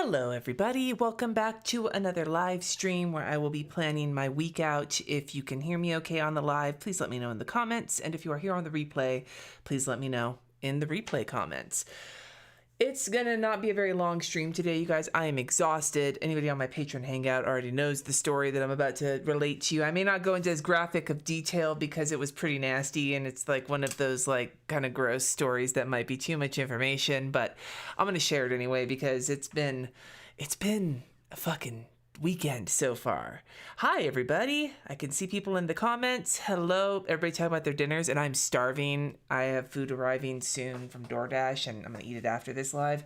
Hello everybody, welcome back to another live stream where I will be planning my week out. If you can hear me okay on the live, please let me know in the comments. And if you are here on the replay, please let me know in the replay comments. It's gonna not be a very long stream today, you guys. I am exhausted. Anybody on my Patreon hangout already knows the story that I'm about to relate to you. I may not go into as graphic of detail because it was pretty nasty and it's like one of those like kind of gross stories that might be too much information, but I'm gonna share it anyway because it's been a fucking weekend so far. Hi everybody, I can see people in the comments. Hello, everybody talking about their dinners, and I'm starving. I have food arriving soon from DoorDash and I'm gonna eat it after this live.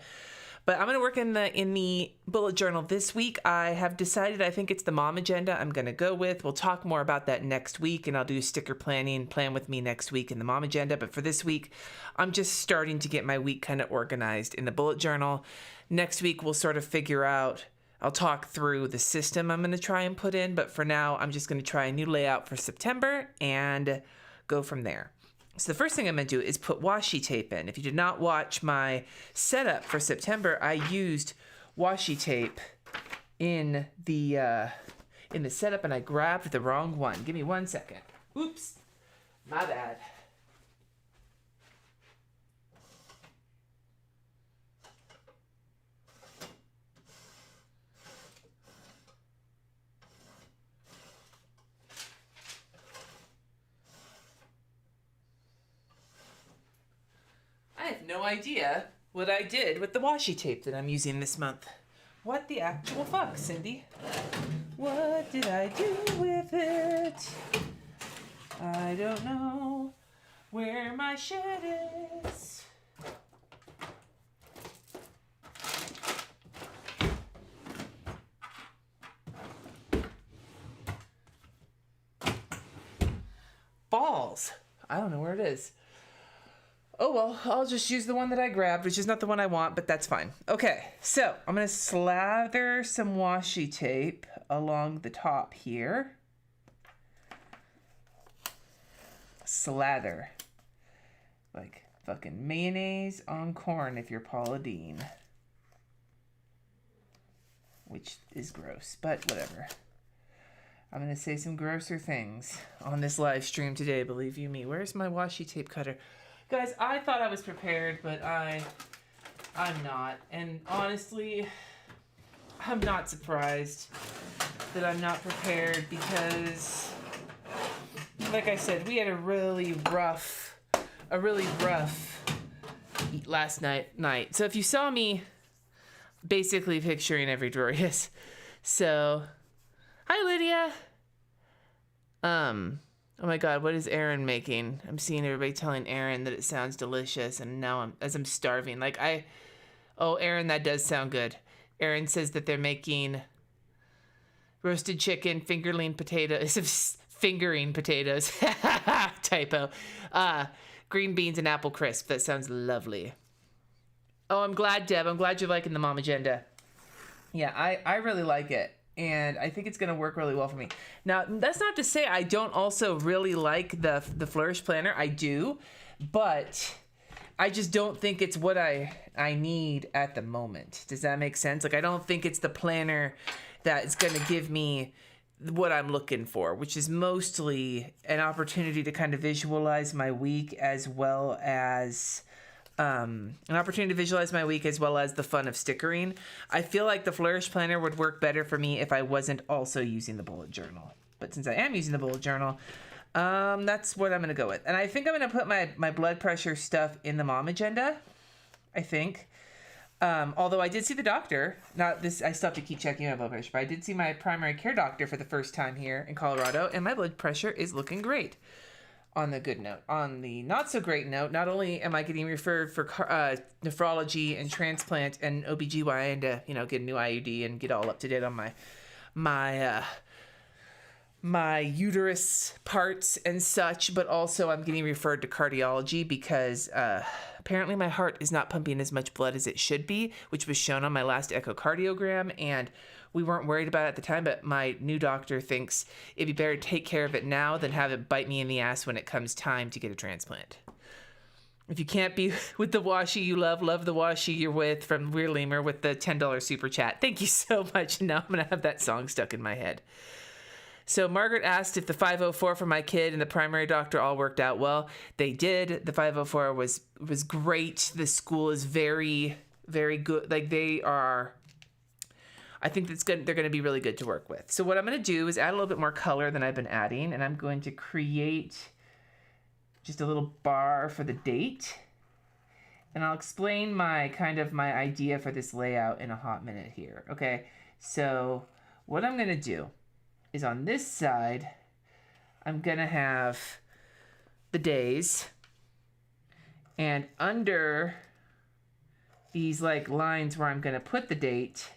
But I'm gonna work in the bullet journal this week. I have decided I think it's the mom agenda I'm gonna go with. We'll talk more about that next week, and I'll do sticker planning, plan with me next week in the mom agenda. But for this week, I'm just starting to get my week kind of organized in the bullet journal. Next week we'll sort of figure out, I'll talk through the system I'm going to try and put in, but for now, I'm just going to try a new layout for September and go from there. So the first thing I'm going to do is put washi tape in. If you did not watch my setup for September, I used washi tape in the setup, and I grabbed the wrong one. Give me 1 second. Oops, my bad. I have no idea what I did with the washi tape that I'm using this month. What the actual fuck, Cindy? What did I do with it? I don't know where my shit is. Balls. I don't know where it is. Oh, well, I'll just use the one that I grabbed, which is not the one I want, but that's fine. Okay, so I'm going to slather some washi tape along the top here. Slather. Like fucking mayonnaise on corn if you're Paula Deen. Which is gross, but whatever. I'm going to say some grosser things on this live stream today, believe you me. Where's my washi tape cutter? Guys, I thought I was prepared, but I'm not. And honestly, I'm not surprised that I'm not prepared because, like I said, we had a really rough last night. So if you saw me basically picturing every drawer, yes. So, hi Lydia. Oh my God, what is Erin making? I'm seeing everybody telling Erin that it sounds delicious, and now I'm starving. Oh, Erin, that does sound good. Erin says that they're making roasted chicken, fingering potatoes, typo, green beans and apple crisp. That sounds lovely. Oh, I'm glad, Deb. I'm glad you're liking the mom agenda. Yeah, I really like it. And I think it's going to work really well for me. Now, that's not to say I don't also really like the Flourish Planner. I do, but I just don't think it's what I need at the moment. Does that make sense? Like, I don't think it's the planner that is going to give me what I'm looking for, which is mostly an opportunity to kind of visualize my week as well as... an opportunity to visualize my week as well as the fun of stickering. I feel like the Flourish Planner would work better for me if I wasn't also using the bullet journal. But since I am using the bullet journal, that's what I'm going to go with. And I think I'm going to put my blood pressure stuff in the mom agenda, I think. Although I did see the doctor. I still have to keep checking my blood pressure, but I did see my primary care doctor for the first time here in Colorado, and my blood pressure is looking great. On the good note. On the not so great note, not only am I getting referred for nephrology and transplant and OBGYN to, get a new IUD and get all up to date on my uterus parts and such, but also I'm getting referred to cardiology because apparently my heart is not pumping as much blood as it should be, which was shown on my last echocardiogram, and we weren't worried about it at the time, but my new doctor thinks it'd be better to take care of it now than have it bite me in the ass when it comes time to get a transplant. If you can't be with the washi you love the washi you're with, from Weir Lemur with the $10 super chat. Thank you so much. Now I'm going to have that song stuck in my head. So Margaret asked if the 504 for my kid and the primary doctor all worked out well. They did. The 504 was great. The school is very, very good. Like, they are, I think that's good. They're going to be really good to work with. So what I'm going to do is add a little bit more color than I've been adding, and I'm going to create just a little bar for the date. And I'll explain my idea for this layout in a hot minute here. Okay, so what I'm going to do is on this side, I'm going to have the days, and under these like lines where I'm going to put the date,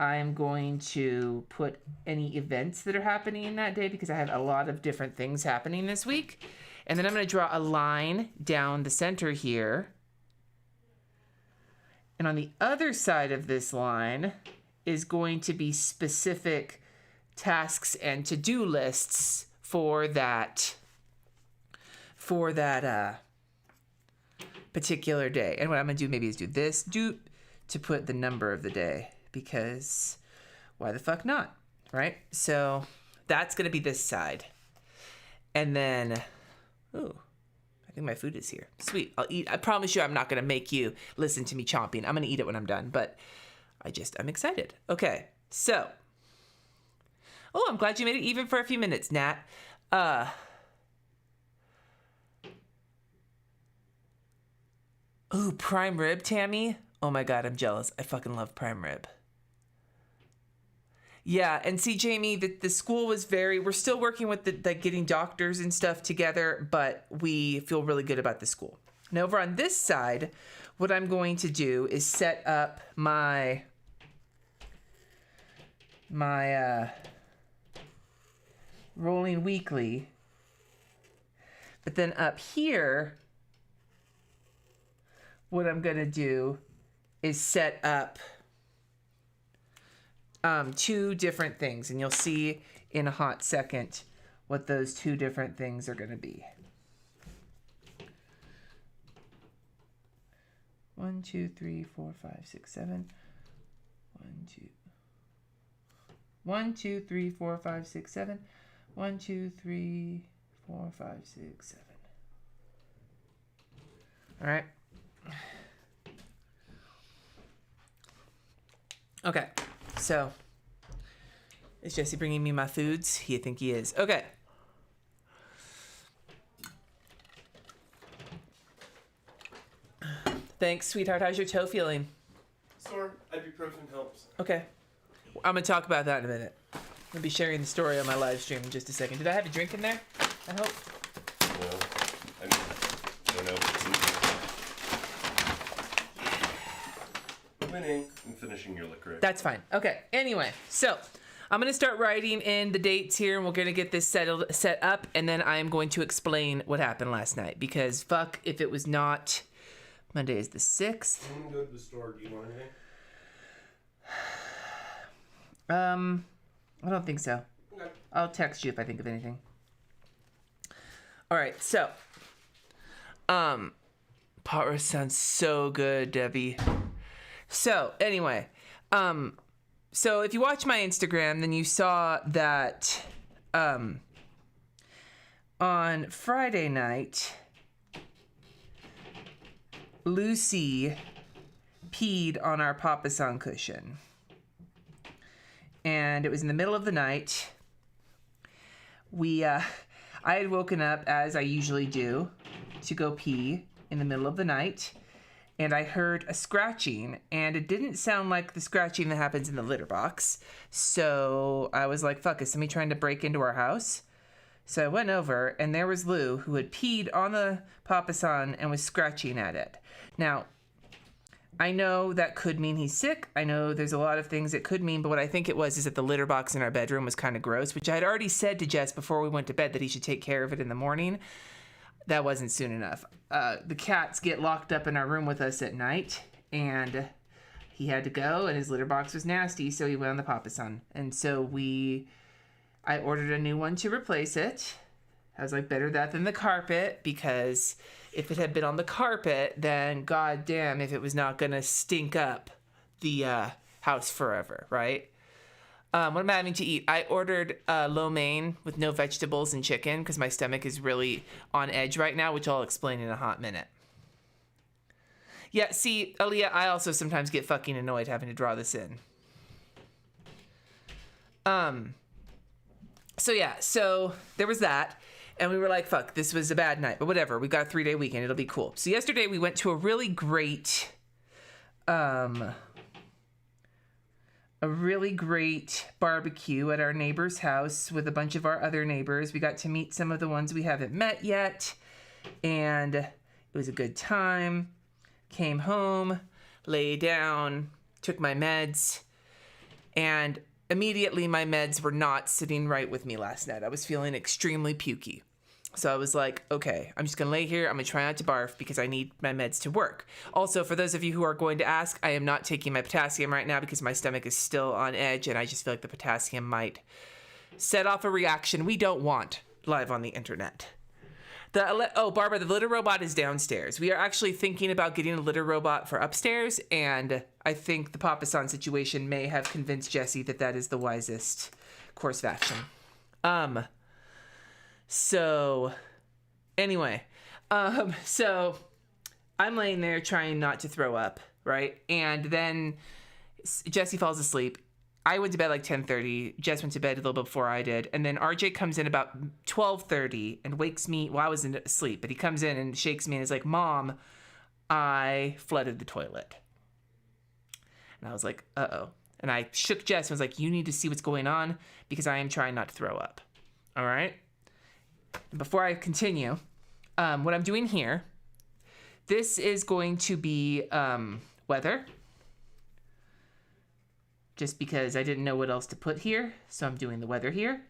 I'm going to put any events that are happening in that day, because I have a lot of different things happening this week. And then I'm going to draw a line down the center here. And on the other side of this line is going to be specific tasks and to-do lists for that particular day. And what I'm going to do maybe is do this, to put the number of the day, because why the fuck not, right? So that's going to be this side. And then, ooh, I think my food is here. Sweet. I'll eat. I promise you I'm not going to make you listen to me chomping. I'm going to eat it when I'm done, but I'm excited. Okay, so. Oh, I'm glad you made it even for a few minutes, Nat. Ooh, prime rib, Tammy. Oh my God, I'm jealous. I fucking love prime rib. Yeah, and see, Jamie, the school was we're still working with getting doctors and stuff together, but we feel really good about the school. Now over on this side, what I'm going to do is set up my rolling weekly. But then up here, what I'm going to do is set up two different things, and you'll see in a hot second what those two different things are going to be. 1, 2, 3, 4, 5, 6, 7. 1, 2, 3, 4, 5, 6, 7. 1, 2, 3, 4, 5, 6, 7. All right. Okay. So, is Jesse bringing me my foods? I think he is. Okay. Thanks, sweetheart. How's your toe feeling? Sore. Ibuprofen helps. Okay. I'm going to talk about that in a minute. I'll be sharing the story on my live stream in just a second. Did I have a drink in there? I hope. No. I don't know. Winning and finishing your liquor. That's fine. Okay. Anyway, so I'm going to start writing in the dates here, and we're going to get this set up, and then I am going to explain what happened last night, because fuck if it was not. Monday is the 6th. I'm going to go to the store. Do you want anything? I don't think so. Okay. I'll text you if I think of anything. All right, so pot roast sounds so good, Debbie. So anyway, so if you watch my Instagram, then you saw that on Friday night, Lucy peed on our Papasan cushion. And it was in the middle of the night. I had woken up, as I usually do, to go pee in the middle of the night. And I heard a scratching, and it didn't sound like the scratching that happens in the litter box. So I was like, fuck, is somebody trying to break into our house? So I went over, and there was Lou, who had peed on the Papasan and was scratching at it. Now, I know that could mean he's sick. I know there's a lot of things it could mean, but what I think it was is that the litter box in our bedroom was kind of gross, which I had already said to Jess before we went to bed that he should take care of it in the morning. That wasn't soon enough. The cats get locked up in our room with us at night, and he had to go, and his litter box was nasty, so he went on the Papasan. And so I ordered a new one to replace it. I was like, better that than the carpet, because if it had been on the carpet, then goddamn if it was not going to stink up the house forever, right? What am I having to eat? I ordered lo mein with no vegetables and chicken because my stomach is really on edge right now, which I'll explain in a hot minute. Yeah, see, Aaliyah, I also sometimes get fucking annoyed having to draw this in. So there was that. And we were like, fuck, this was a bad night. But whatever, we got a 3-day weekend. It'll be cool. So yesterday we went to a really great barbecue at our neighbor's house with a bunch of our other neighbors. We got to meet some of the ones we haven't met yet. And it was a good time. Came home, lay down, took my meds, and immediately my meds were not sitting right with me last night. I was feeling extremely pukey. So I was like, okay, I'm just going to lay here. I'm going to try not to barf because I need my meds to work. Also, for those of you who are going to ask, I am not taking my potassium right now because my stomach is still on edge and I just feel like the potassium might set off a reaction we don't want live on the internet. Barbara, the litter robot is downstairs. We are actually thinking about getting a litter robot for upstairs, and I think the Papa San situation may have convinced Jesse that that is the wisest course of action. So I'm laying there trying not to throw up, right? And then Jesse falls asleep. I went to bed like 10:30. Jess went to bed a little bit before I did. And then RJ comes in about 12:30 and wakes me. Well, I was asleep, but he comes in and shakes me and is like, Mom, I flooded the toilet. And I was like, uh-oh. And I shook Jess and was like, you need to see what's going on because I am trying not to throw up. All right? Before I continue, what I'm doing here, this is going to be weather. Just because I didn't know what else to put here, so I'm doing the weather here.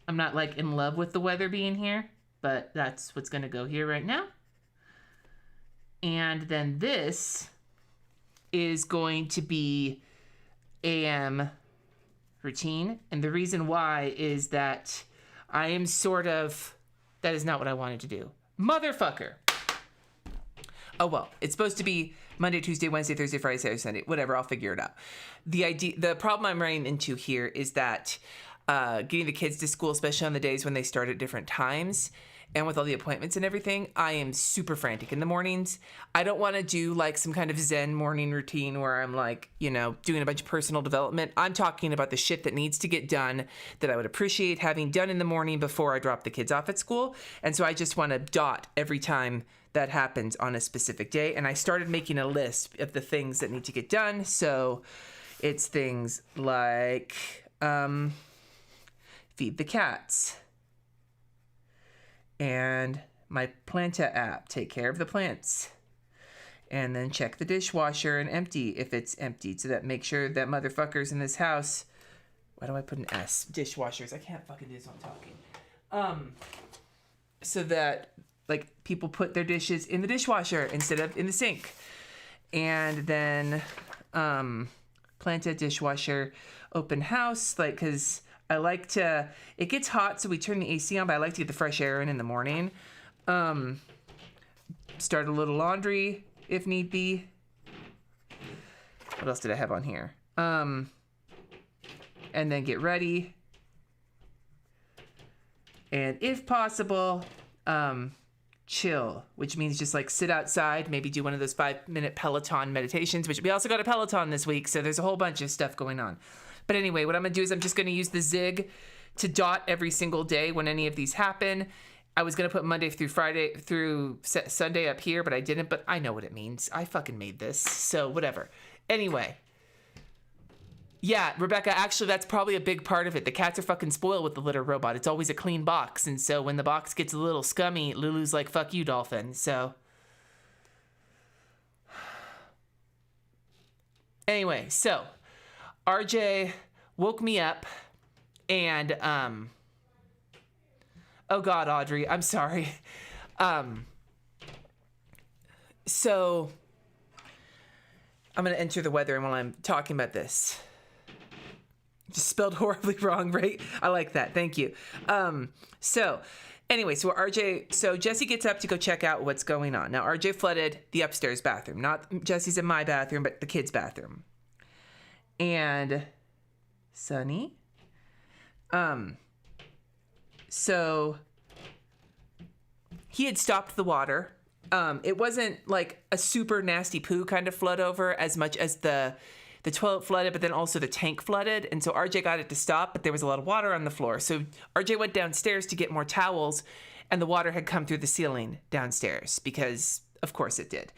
I'm not like in love with the weather being here, but that's what's gonna go here right now. And then this is going to be AM routine. And the reason why is that I am that is not what I wanted to do. Motherfucker. Oh, well, it's supposed to be Monday, Tuesday, Wednesday, Thursday, Friday, Saturday, Sunday, whatever. I'll figure it out. The problem I'm running into here is that getting the kids to school, especially on the days when they start at different times and with all the appointments and everything, I am super frantic in the mornings. I don't want to do like some kind of Zen morning routine where I'm like, doing a bunch of personal development. I'm talking about the shit that needs to get done that I would appreciate having done in the morning before I drop the kids off at school. And so I just want to dot every time that happens on a specific day. And I started making a list of the things that need to get done. So it's things like feed the cats. And my Planta app, take care of the plants. And then check the dishwasher and empty if it's emptied. So that make sure that motherfuckers in this house, why do I put an S? Dishwashers, I can't fucking do this while I'm talking. So that like people put their dishes in the dishwasher instead of in the sink. And then Planta dishwasher, open house, like, cause I like to, it gets hot, so we turn the AC on, but I like to get the fresh air in the morning. Start a little laundry if need be. What else did I have on here? And then get ready. And if possible, chill, which means just like sit outside, maybe do one of those 5-minute Peloton meditations, which we also got a Peloton this week, so there's a whole bunch of stuff going on. But anyway, what I'm gonna do is I'm just gonna use the Zig to dot every single day when any of these happen. I was gonna put Monday through Friday through Sunday up here, but I didn't, but I know what it means. I fucking made this, so whatever. Anyway. Yeah, Rebecca, actually, that's probably a big part of it. The cats are fucking spoiled with the litter robot. It's always a clean box. And so when the box gets a little scummy, Lulu's like, fuck you, Dolphin. So anyway, so RJ woke me up and, oh God, Audrey, I'm sorry. So I'm going to enter the weather while I'm talking about this. Just spelled horribly wrong, right? I like that. Thank you. So Jesse gets up to go check out what's going on. Now, RJ flooded the upstairs bathroom, not Jesse's and my bathroom, but the kids' bathroom. And Sonny, so he had stopped the water. It wasn't like a super nasty poo kind of flood over as much as the toilet flooded, but then also the tank flooded. And so RJ got it to stop, but there was a lot of water on the floor. So RJ went downstairs to get more towels, and the water had come through the ceiling downstairs because, of course, it did.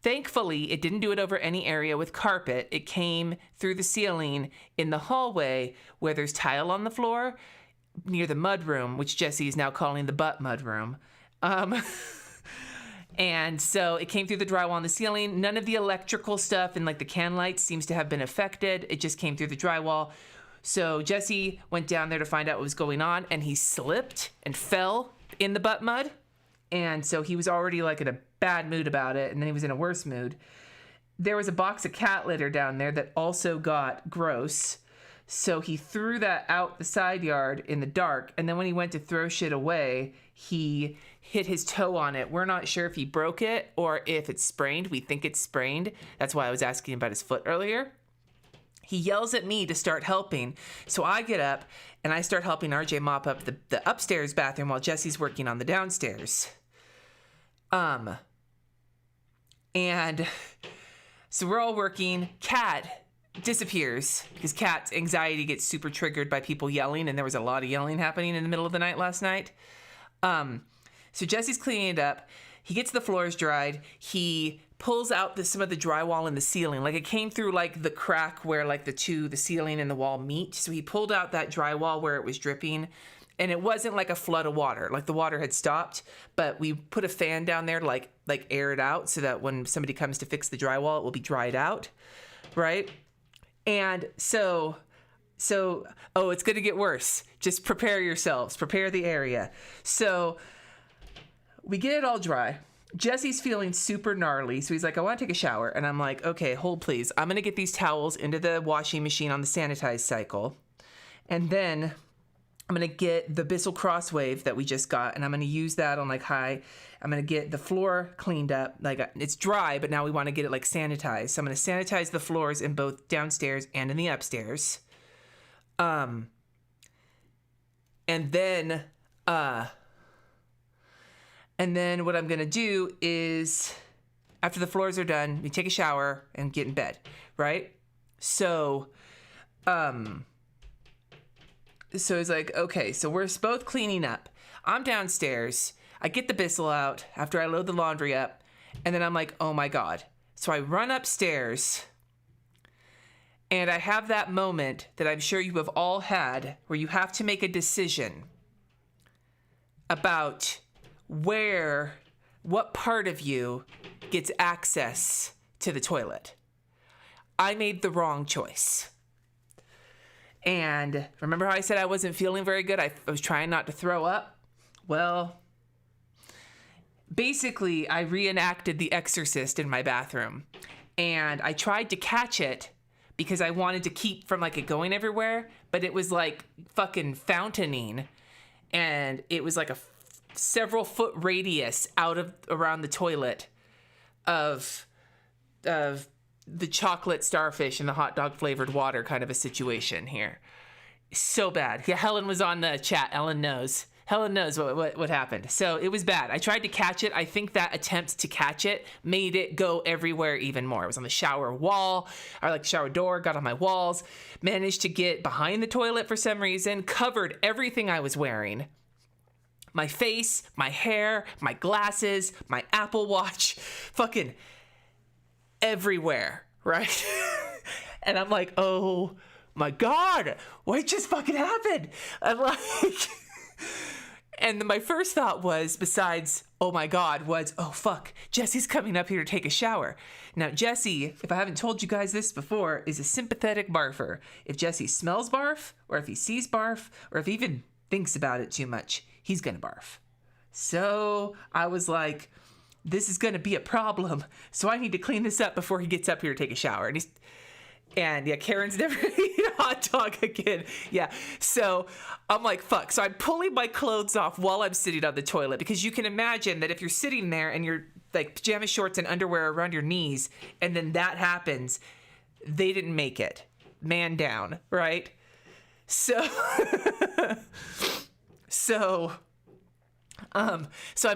Thankfully, it didn't do it over any area with carpet. It came through the ceiling in the hallway where there's tile on the floor near the mud room, which Jesse is now calling the butt mud room. And so it came through the drywall on the ceiling. None of the electrical stuff and like the can lights seems to have been affected. It just came through the drywall. So Jesse went down there to find out what was going on, and he slipped and fell in the butt mud. And so he was already like in a bad mood about it, and then he was in a worse mood. There was a box of cat litter down there that also got gross. So he threw that out the side yard in the dark, and then when he went to throw shit away, he hit his toe on it. We're not sure if he broke it or if it's sprained. We think it's sprained. That's why I was asking about his foot earlier. He yells at me to start helping. So I get up and I start helping RJ mop up the upstairs bathroom while Jesse's working on the downstairs. And so we're all working. Cat disappears because Cat's anxiety gets super triggered by people yelling, and there was a lot of yelling happening in the middle of the night last night. So Jesse's cleaning it up. He gets the floors dried. He pulls out some of the drywall in the ceiling. Like it came through like the crack where like the ceiling and the wall meet. So he pulled out that drywall where it was dripping, and it wasn't like a flood of water. Like the water had stopped, but we put a fan down there to like air it out so that when somebody comes to fix the drywall, it will be dried out, right? And so, it's going to get worse. Just prepare yourselves. Prepare the area. So we get it all dry. Jesse's feeling super gnarly. So he's like, I want to take a shower. And I'm like, okay, hold please. I'm going to get these towels into the washing machine on the sanitize cycle. And then I'm going to get the Bissell Crosswave that we just got. And I'm going to use that on like high. I'm going to get the floor cleaned up. Like it's dry, but now we want to get it like sanitized. So I'm going to sanitize the floors in both downstairs and in the upstairs. And then what I'm going to do is after the floors are done, we take a shower and get in bed, right? So it's like, okay, so we're both cleaning up. I'm downstairs. I get the Bissell out after I load the laundry up. And then I'm like, oh my God. So I run upstairs and I have that moment that I'm sure you have all had where you have to make a decision about what part of you gets access to the toilet. I made the wrong choice. And remember how I said I wasn't feeling very good? I was trying not to throw up. Well, basically, I reenacted The Exorcist in my bathroom. And I tried to catch it because I wanted to keep from like it going everywhere. But it was like fucking fountaining. And it was like a several foot radius around the toilet of the chocolate starfish and the hot dog flavored water kind of a situation here. So bad. Yeah, Helen was on the chat. Helen knows what happened. So it was bad. I tried to catch it. I think that attempt to catch it made it go everywhere even more. It was on the shower wall, or like the shower door, got on my walls, managed to get behind the toilet for some reason, covered everything I was wearing. My face, my hair, my glasses, my Apple Watch, fucking everywhere, right? And I'm like, oh my God, what just fucking happened? I'm like, and my first thought was, besides, oh my God, was, oh fuck, Jesse's coming up here to take a shower. Now, Jesse, if I haven't told you guys this before, is a sympathetic barfer. If Jesse smells barf, or if he sees barf, or if he even thinks about it too much, he's gonna barf. So I was like, this is gonna be a problem. So I need to clean this up before he gets up here to take a shower. And yeah, Karen's never, hot dog again. Yeah. So I'm like, fuck. So I'm pulling my clothes off while I'm sitting on the toilet, because you can imagine that if you're sitting there and you're like pajama shorts and underwear around your knees, and then that happens, they didn't make it. Man down, right? So, so I'm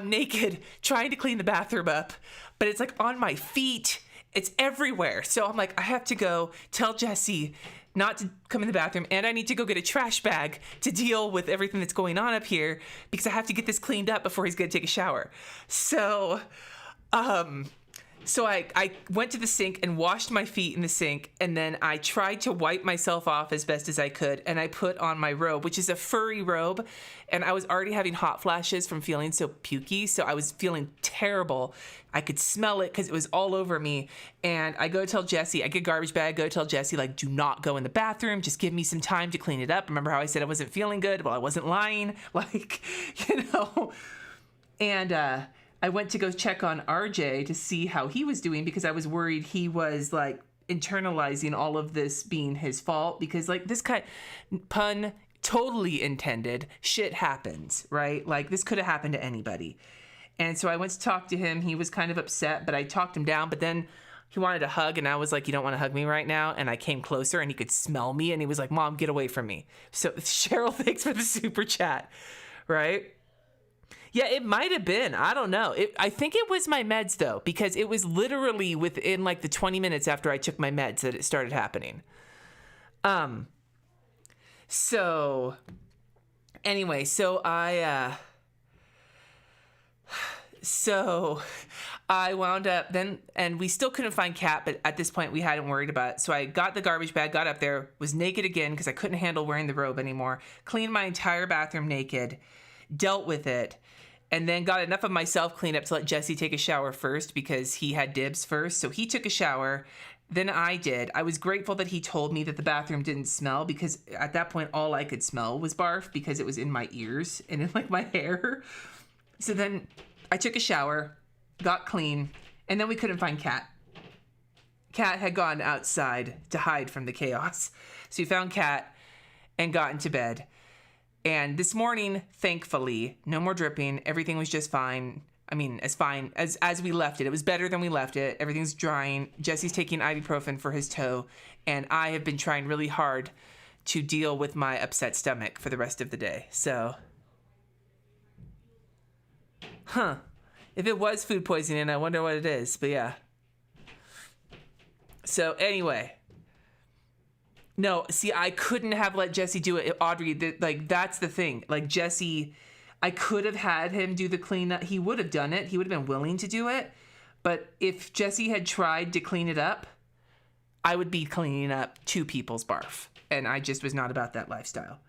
naked trying to clean the bathroom up, but it's like on my feet. It's everywhere. So I'm like, I have to go tell Jesse not to come in the bathroom, and I need to go get a trash bag to deal with everything that's going on up here, because I have to get this cleaned up before he's going to take a shower. So, I went to the sink and washed my feet in the sink, and then I tried to wipe myself off as best as I could, and I put on my robe, which is a furry robe, and I was already having hot flashes from feeling so pukey, so I was feeling terrible. I could smell it because it was all over me, and I go tell Jesse, I get a garbage bag, go tell Jesse, like, do not go in the bathroom, just give me some time to clean it up. Remember how I said I wasn't feeling good? Well, I wasn't lying, like, and I went to go check on RJ to see how he was doing, because I was worried he was like internalizing all of this being his fault, because like this kind, pun totally intended, shit happens, right? Like this could have happened to anybody. And so I went to talk to him. He was kind of upset, but I talked him down, but then he wanted a hug, and I was like, you don't want to hug me right now? And I came closer, and he could smell me, and he was like, Mom, get away from me. So Cheryl, thanks for the super chat, right? Yeah, it might have been. I don't know. I think it was my meds, though, because it was literally within like the 20 minutes after I took my meds that it started happening. So anyway, I wound up then, and we still couldn't find Kat, but at this point we hadn't worried about it. So I got the garbage bag, got up there, was naked again because I couldn't handle wearing the robe anymore, cleaned my entire bathroom naked, dealt with it, and then got enough of myself cleaned up to let Jesse take a shower first, because he had dibs first. So he took a shower, then I did. I was grateful that he told me that the bathroom didn't smell, because at that point all I could smell was barf, because it was in my ears and in like my hair. So then I took a shower, got clean, and then we couldn't find Kat. Kat had gone outside to hide from the chaos. So we found Kat and got into bed. And this morning, thankfully, no more dripping. Everything was just fine. I mean, as fine as we left it. It was better than we left it. Everything's drying. Jesse's taking ibuprofen for his toe. And I have been trying really hard to deal with my upset stomach for the rest of the day. So, if it was food poisoning, I wonder what it is. But yeah. So anyway. No, see, I couldn't have let Jesse do it. Audrey, that's the thing. Like, Jesse, I could have had him do the cleanup. He would have done it. He would have been willing to do it. But if Jesse had tried to clean it up, I would be cleaning up two people's barf. And I just was not about that lifestyle.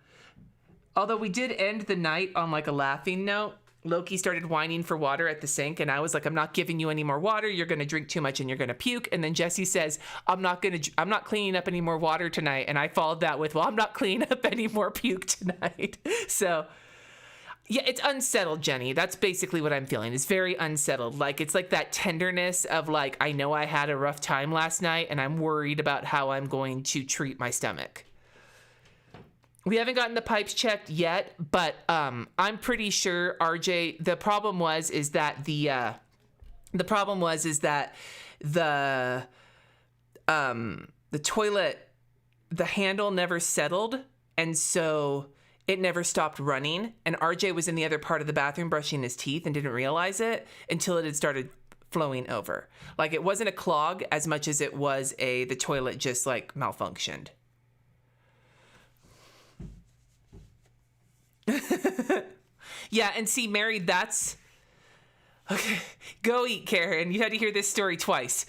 Although we did end the night on, like, a laughing note. Loki started whining for water at the sink, and I was like, I'm not giving you any more water. You're going to drink too much and you're going to puke. And then Jesse says, I'm not cleaning up any more water tonight. And I followed that with, well, I'm not cleaning up any more puke tonight. So yeah, it's unsettled, Jenny. That's basically what I'm feeling. It's very unsettled. Like, it's like that tenderness of like, I know I had a rough time last night and I'm worried about how I'm going to treat my stomach. We haven't gotten the pipes checked yet, but I'm pretty sure, RJ, the problem was that the toilet, the handle never settled, and so it never stopped running. And RJ was in the other part of the bathroom brushing his teeth and didn't realize it until it had started flowing over. Like, it wasn't a clog as much as it was the toilet just like malfunctioned. Yeah, and see, Mary, that's okay. Go eat, Karen. You had to hear this story twice.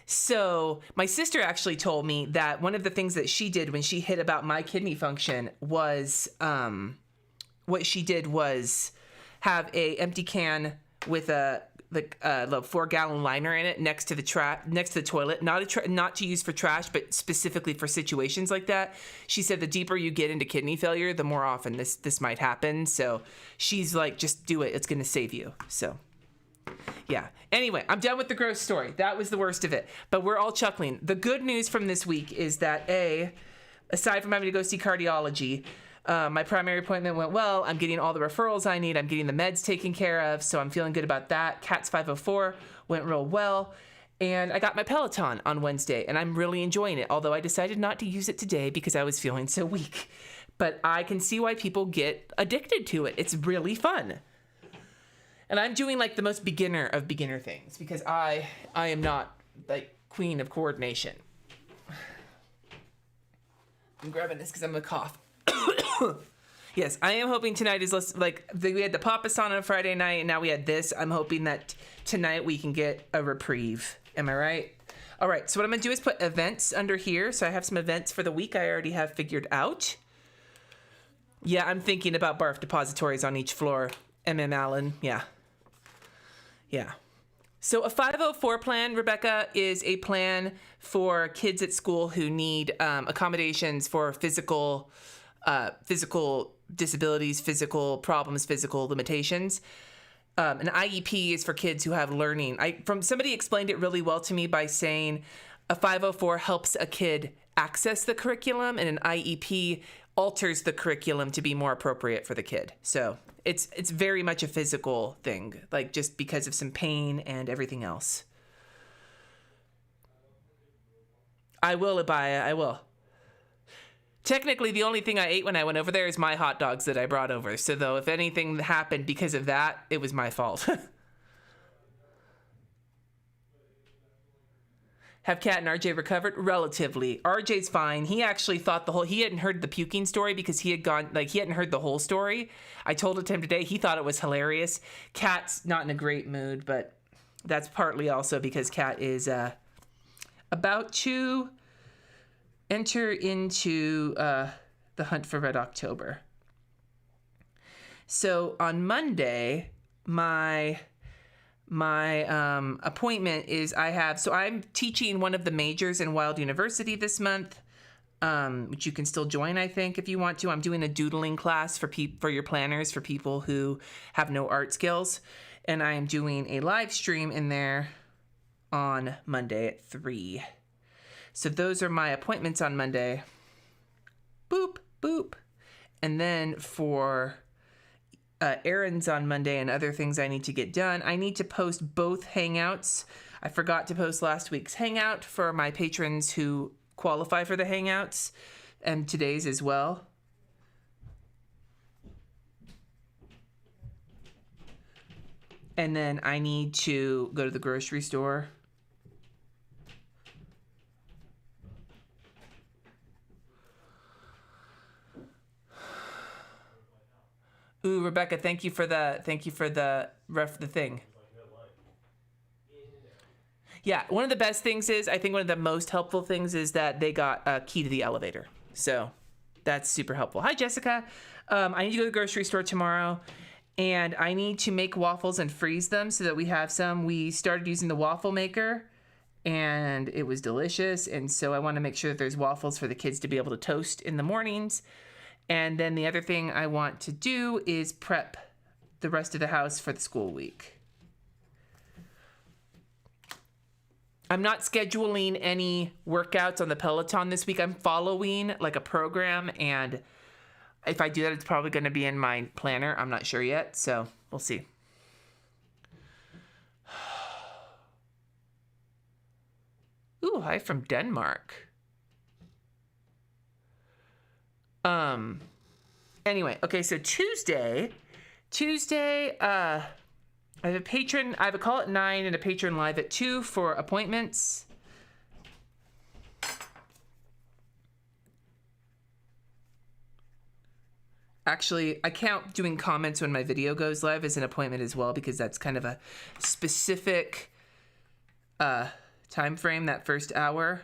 So my sister actually told me that one of the things that she did when she hit about my kidney function was what she did was have a empty can with a 4-gallon liner in it next to the toilet, not to use for trash, but specifically for situations like that. She said the deeper you get into kidney failure, the more often this might happen. So she's like, just do it. It's going to save you. So Yeah. Anyway, I'm done with the gross story. That was the worst of it. But we're all chuckling. The good news from this week is that aside from having to go see cardiology, my primary appointment went well. I'm getting all the referrals I need. I'm getting the meds taken care of. So I'm feeling good about that. CATS 504 went real well. And I got my Peloton on Wednesday, and I'm really enjoying it, although I decided not to use it today because I was feeling so weak. But I can see why people get addicted to it. It's really fun. And I'm doing like the most beginner of beginner things because I am not like queen of coordination. I'm grabbing this because I'm gonna cough. Yes, I am hoping tonight is less like we had the Papas on Friday night, and now we had this. I'm hoping that tonight we can get a reprieve. Am I right? All right, so what I'm gonna do is put events under here. So I have some events for the week I already have figured out. Yeah, I'm thinking about barf depositories on each floor. Allen, yeah. Yeah. So a 504 plan, Rebecca, is a plan for kids at school who need accommodations for physical disabilities, physical problems, physical limitations. An IEP is for kids who have learning. Somebody explained it really well to me by saying a 504 helps a kid access the curriculum, and an IEP alters the curriculum to be more appropriate for the kid. So it's very much a physical thing, like just because of some pain and everything else. I will, Abaya, I will. Technically, the only thing I ate when I went over there is my hot dogs that I brought over. So, though, if anything happened because of that, it was my fault. Have Kat and RJ recovered? Relatively. RJ's fine. He actually thought he hadn't heard the puking story because he hadn't heard the whole story. I told it to him today. He thought it was hilarious. Kat's not in a great mood, but that's partly also because Kat is about to enter into the hunt for Red October. So on Monday, my appointment is I'm teaching one of the majors in Wild University this month, which you can still join, I think, if you want to. I'm doing a doodling class for your planners, for people who have no art skills. And I am doing a live stream in there on Monday at 3. So those are my appointments on Monday. Boop, boop. And then for errands on Monday and other things I need to get done, I need to post both Hangouts. I forgot to post last week's Hangout for my patrons who qualify for the Hangouts, and today's as well. And then I need to go to the grocery store. Ooh, Rebecca, thank you for the thing. Yeah, one of the best things is, I think one of the most helpful things is that they got a key to the elevator. So that's super helpful. Hi, Jessica. I need to go to the grocery store tomorrow, and I need to make waffles and freeze them so that we have some. We started using the waffle maker, and it was delicious. And so I want to make sure that there's waffles for the kids to be able to toast in the mornings. And then the other thing I want to do is prep the rest of the house for the school week. I'm not scheduling any workouts on the Peloton this week. I'm following like a program, and if I do that, it's probably going to be in my planner. I'm not sure yet, so we'll see. Ooh, hi from Denmark. Anyway, okay, so Tuesday, I have a call at 9 and a patron live at 2 for appointments. Actually, I count doing comments when my video goes live as an appointment as well, because that's kind of a specific time frame, that first hour.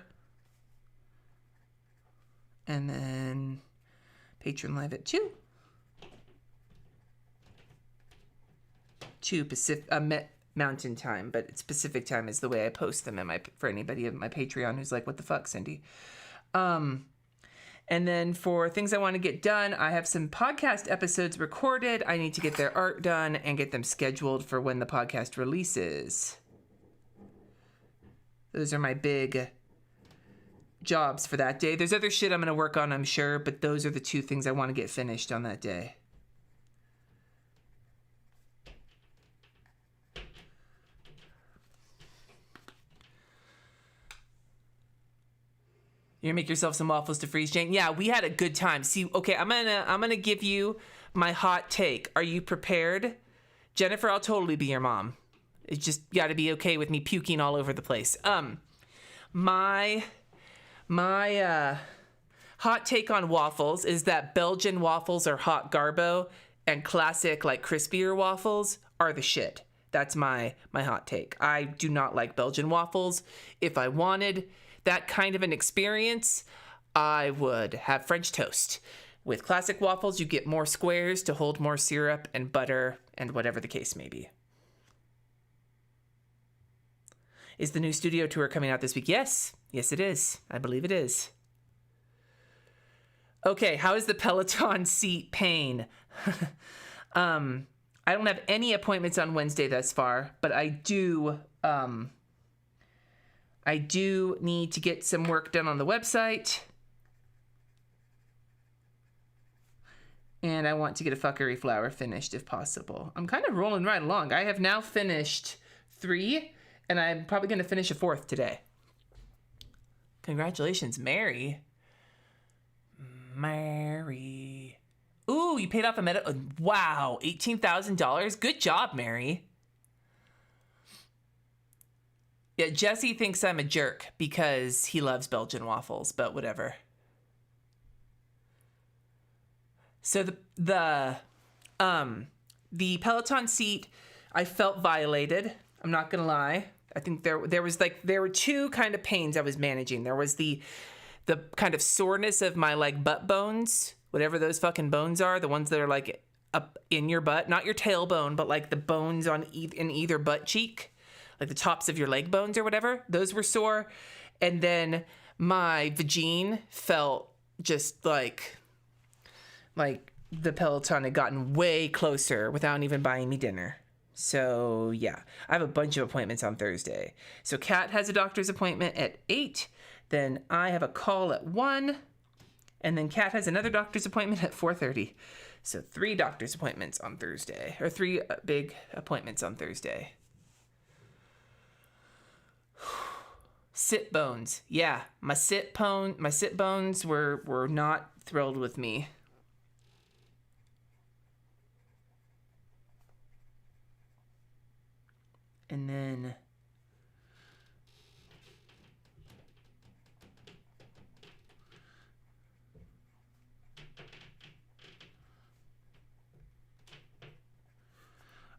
And then patron live at 2. 2 Pacific Mountain Time, but it's Pacific Time is the way I post them for anybody in my Patreon who's like, what the fuck, Cindy? And then for things I want to get done, I have some podcast episodes recorded. I need to get their art done and get them scheduled for when the podcast releases. Those are my big jobs for that day. There's other shit I'm going to work on, I'm sure, but those are the two things I want to get finished on that day. You're gonna make yourself some waffles to freeze, Jane? Yeah, we had a good time. See, okay, I'm gonna give you my hot take. Are you prepared? Jennifer, I'll totally be your mom. It's just gotta be okay with me puking all over the place. My hot take on waffles is that Belgian waffles are hot garbo and classic, like, crispier waffles are the shit. That's my hot take. I do not like Belgian waffles. If I wanted that kind of an experience, I would have French toast. With classic waffles, you get more squares to hold more syrup and butter and whatever the case may be. Is the new studio tour coming out this week? Yes. Yes, it is. I believe it is. Okay, how is the Peloton seat pain? I don't have any appointments on Wednesday thus far, but I do need to get some work done on the website. And I want to get a fuckery flower finished if possible. I'm kind of rolling right along. I have now finished 3, and I'm probably going to finish a 4th today. Congratulations, Mary. Mary. Ooh, you paid off a wow, $18,000. Good job, Mary. Yeah, Jesse thinks I'm a jerk because he loves Belgian waffles, but whatever. So the Peloton seat, I felt violated. I'm not gonna lie. I think there were 2 kind of pains I was managing. There was the kind of soreness of my, like, butt bones, whatever those fucking bones are, the ones that are, like, up in your butt, not your tailbone, but, like, the bones in either butt cheek. Like the tops of your leg bones or whatever, those were sore. And then my vagine felt just like the Peloton had gotten way closer without even buying me dinner. So yeah, I have a bunch of appointments on Thursday. So Kat has a doctor's appointment at 8. Then I have a call at 1. And then Kat has another doctor's appointment at 4:30. So 3 doctor's appointments on Thursday, or 3 big appointments on Thursday. Sit bones. Yeah, my sit bones were not thrilled with me. And then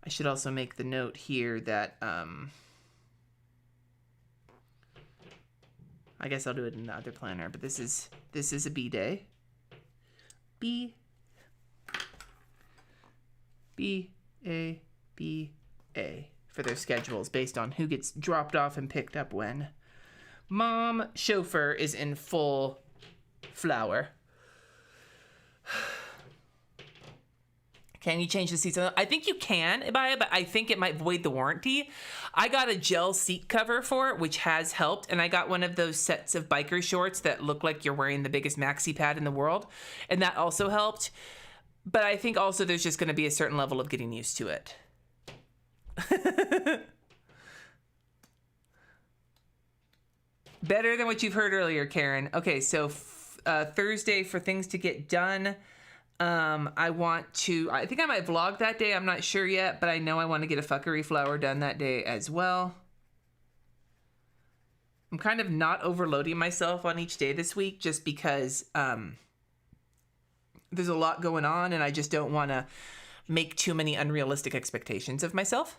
I should also make the note here that I guess I'll do it in the other planner, but this is a B day. B A for their schedules based on who gets dropped off and picked up when. Mom chauffeur is in full flower. Can you change the seats? I think you can buy it, but I think it might void the warranty. I got a gel seat cover for it, which has helped. And I got one of those sets of biker shorts that look like you're wearing the biggest maxi pad in the world. And that also helped. But I think also there's just going to be a certain level of getting used to it. Better than what you've heard earlier, Karen. Okay, so Thursday for things to get done. I think I might vlog that day. I'm not sure yet, but I know I want to get a fuckery flower done that day as well. I'm kind of not overloading myself on each day this week just because there's a lot going on and I just don't want to make too many unrealistic expectations of myself.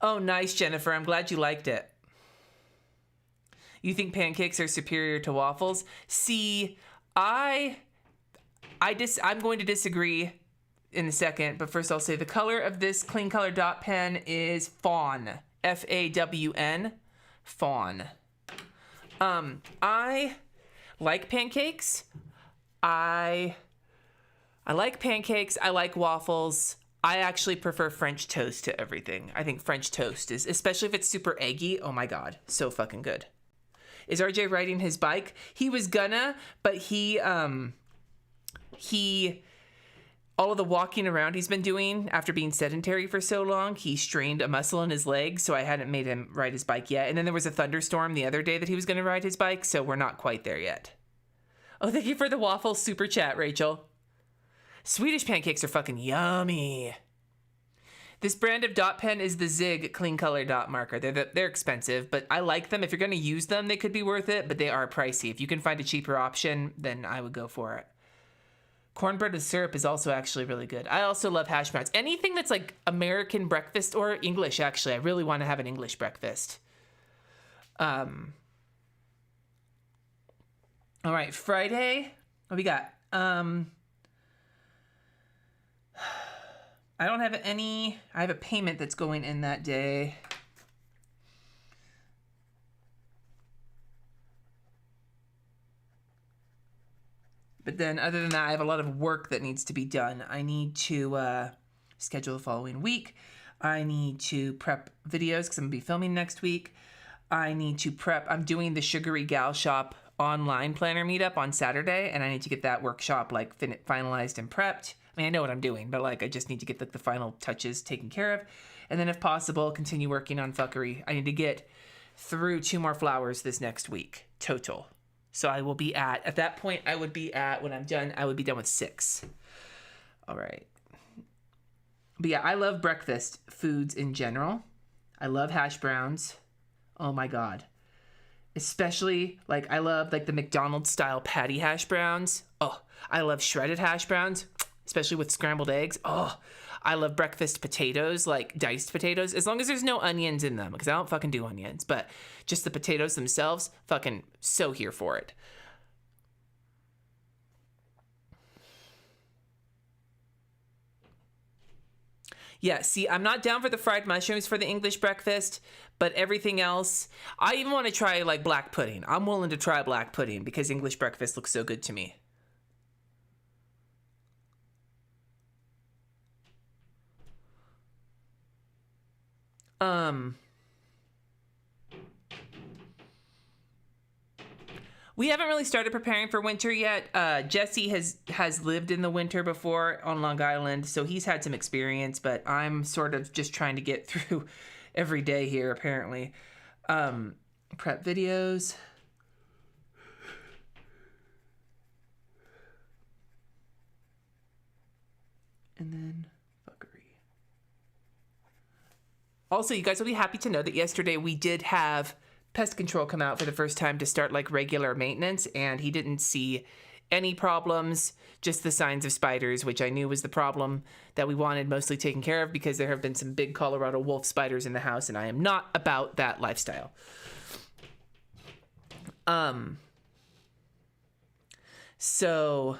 Oh, nice, Jennifer. I'm glad you liked it. You think pancakes are superior to waffles? See, I'm going to disagree in a second, but first I'll say the color of this clean color dot pen is fawn. Fawn. Fawn. I like pancakes. I like pancakes. I like waffles. I actually prefer French toast to everything. I think French toast is, especially if it's super eggy. Oh my God, so fucking good. Is RJ riding his bike? He was gonna, but he all of the walking around he's been doing after being sedentary for so long, he strained a muscle in his leg, so I hadn't made him ride his bike yet. And then there was a thunderstorm the other day that he was gonna ride his bike, so we're not quite there yet. Oh, thank you for the waffle super chat, Rachel. Swedish pancakes are fucking yummy. This brand of dot pen is the Zig clean color dot marker. They're expensive, but I like them. If you're going to use them, they could be worth it, but they are pricey. If you can find a cheaper option, then I would go for it. Cornbread with syrup is also actually really good. I also love hash browns. Anything that's like American breakfast or English, actually. I really want to have an English breakfast. All right, Friday. What we got? I don't have any. I have a payment that's going in that day. But then other than that, I have a lot of work that needs to be done. I need to schedule the following week. I need to prep videos because I'm going to be filming next week. I need to prep. I'm doing the Sugary Gal Shop online planner meetup on Saturday, and I need to get that workshop like finalized and prepped. I mean, I know what I'm doing, but like I just need to get like the final touches taken care of. And then if possible, continue working on fuckery. I need to get through 2 more flowers this next week, total. So I will be at that point, I would be at, when I'm done, I would be done with 6. All right. But yeah, I love breakfast foods in general. I love hash browns. Oh my God. Especially, like, I love, like, the McDonald's style patty hash browns. Oh, I love shredded hash browns, especially with scrambled eggs. Oh, I love breakfast potatoes, like diced potatoes, as long as there's no onions in them, because I don't fucking do onions, but just the potatoes themselves, fucking so here for it. Yeah, see, I'm not down for the fried mushrooms for the English breakfast, but everything else, I even want to try, like, black pudding. I'm willing to try black pudding because English breakfast looks so good to me. We haven't really started preparing for winter yet. Jesse has lived in the winter before on Long Island, so he's had some experience, but I'm sort of just trying to get through every day here, apparently. Prep videos. And then fuckery. Also, you guys will be happy to know that yesterday we did have pest control come out for the first time to start like regular maintenance, and he didn't see any problems, just the signs of spiders, which I knew was the problem that we wanted mostly taken care of because there have been some big Colorado wolf spiders in the house, and I am not about that lifestyle. So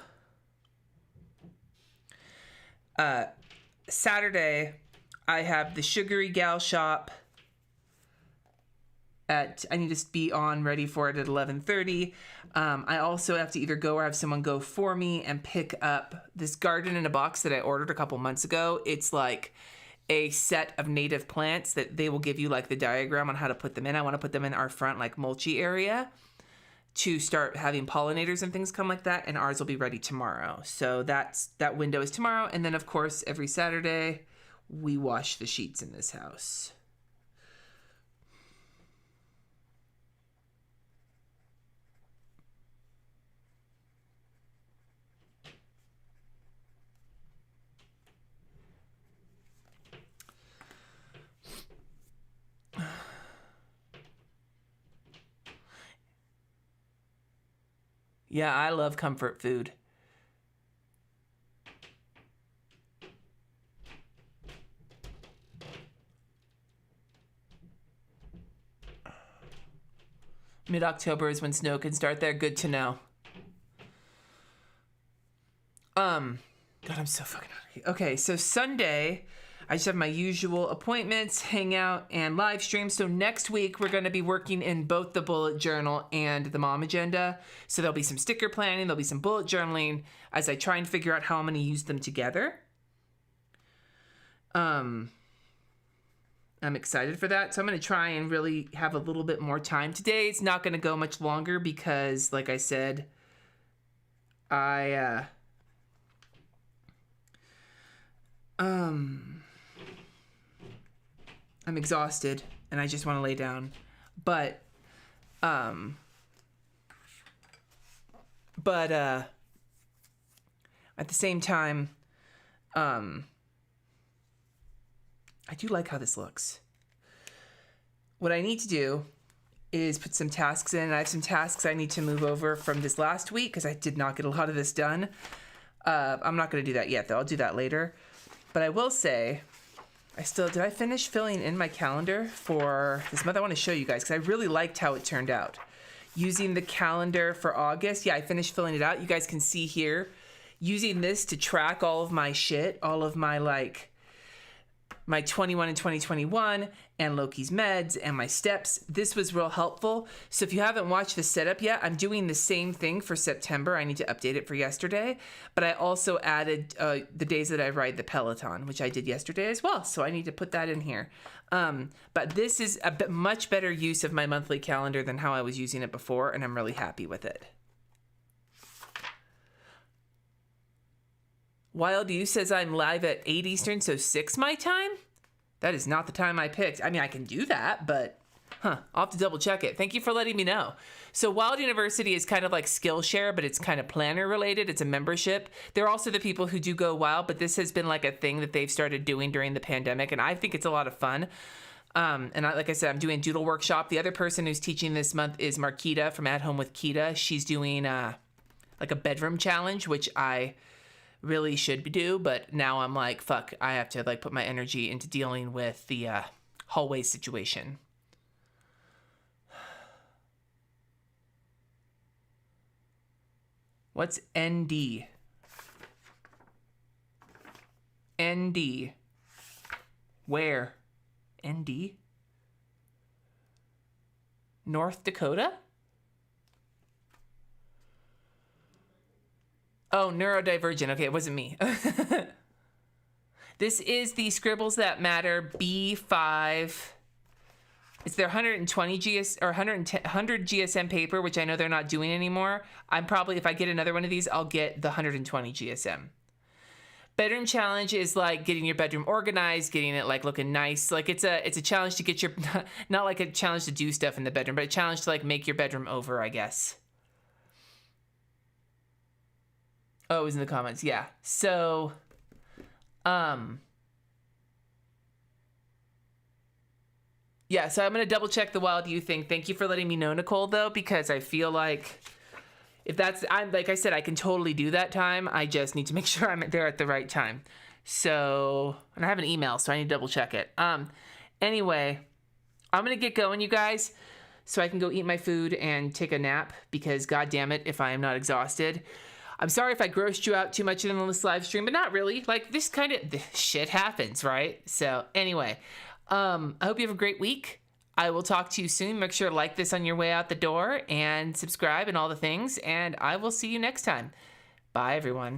Saturday I have the Sugary Gal Shop at, I need to be on ready for it at 11:30. I also have to either go or have someone go for me and pick up this garden in a box that I ordered a couple months ago. It's like a set of native plants that they will give you like the diagram on how to put them in. I want to put them in our front like mulchy area to start having pollinators and things come like that, and ours will be ready tomorrow. So that window is tomorrow, and then of course every Saturday we wash the sheets in this house. Yeah, I love comfort food. Mid-October is when snow can start there. Good to know. God, I'm so fucking hungry. Okay, so Sunday, I just have my usual appointments, hangout, and live stream. So next week, we're going to be working in both the bullet journal and the mom agenda. So there'll be some sticker planning, there'll be some bullet journaling as I try and figure out how I'm going to use them together. I'm excited for that. So I'm going to try and really have a little bit more time. Today, it's not going to go much longer because, like I said, I'm exhausted and I just want to lay down. But at the same time, I do like how this looks. What I need to do is put some tasks in. I have some tasks I need to move over from this last week because I did not get a lot of this done. I'm not going to do that yet, though. I'll do that later. But I will say, did I finish filling in my calendar for this month? I want to show you guys because I really liked how it turned out. Using the calendar for August. Yeah, I finished filling it out. You guys can see here. Using this to track all of my shit, all of my my 21 and 2021 and Loki's meds and my steps. This was real helpful. So if you haven't watched the setup yet, I'm doing the same thing for September. I need to update it for yesterday, but I also added the days that I ride the Peloton, which I did yesterday as well. So I need to put that in here. But this is a much better use of my monthly calendar than how I was using it before, and I'm really happy with it. Wild You says I'm live at 8 Eastern, so 6 my time? That is not the time I picked. I mean, I can do that, but I'll have to double check it. Thank you for letting me know. So Wild University is kind of like Skillshare, but it's kind of planner related. It's a membership. They're also the people who do go wild, but this has been like a thing that they've started doing during the pandemic, and I think it's a lot of fun. Like I said, I'm doing a doodle workshop. The other person who's teaching this month is Marquita from At Home with Kita. She's doing like a bedroom challenge, which I really should do, but now I'm like, fuck, I have to like put my energy into dealing with the hallway situation. What's ND? ND. Where? ND? North Dakota? Oh, neurodivergent. Okay, it wasn't me. This is the Scribbles That Matter B5. It's their 120 or 100 GSM paper, which I know they're not doing anymore. I'm probably, if I get another one of these, I'll get the 120 GSM. Bedroom challenge is like getting your bedroom organized, getting it like looking nice. Like it's a challenge to get your, not like a challenge to do stuff in the bedroom, but a challenge to like make your bedroom over, I guess. Oh, it was in the comments. Yeah. So, yeah, so I'm going to double check the Wild You thing. Thank you for letting me know, Nicole, though, because I feel like if like I said, I can totally do that time. I just need to make sure I'm there at the right time. So, and I have an email, so I need to double check it. Anyway, I'm going to get going, you guys, so I can go eat my food and take a nap because, God damn it, if I am not exhausted. I'm sorry if I grossed you out too much in this live stream, but not really. Like, this shit happens, right? So, anyway, I hope you have a great week. I will talk to you soon. Make sure to like this on your way out the door and subscribe and all the things. And I will see you next time. Bye, everyone.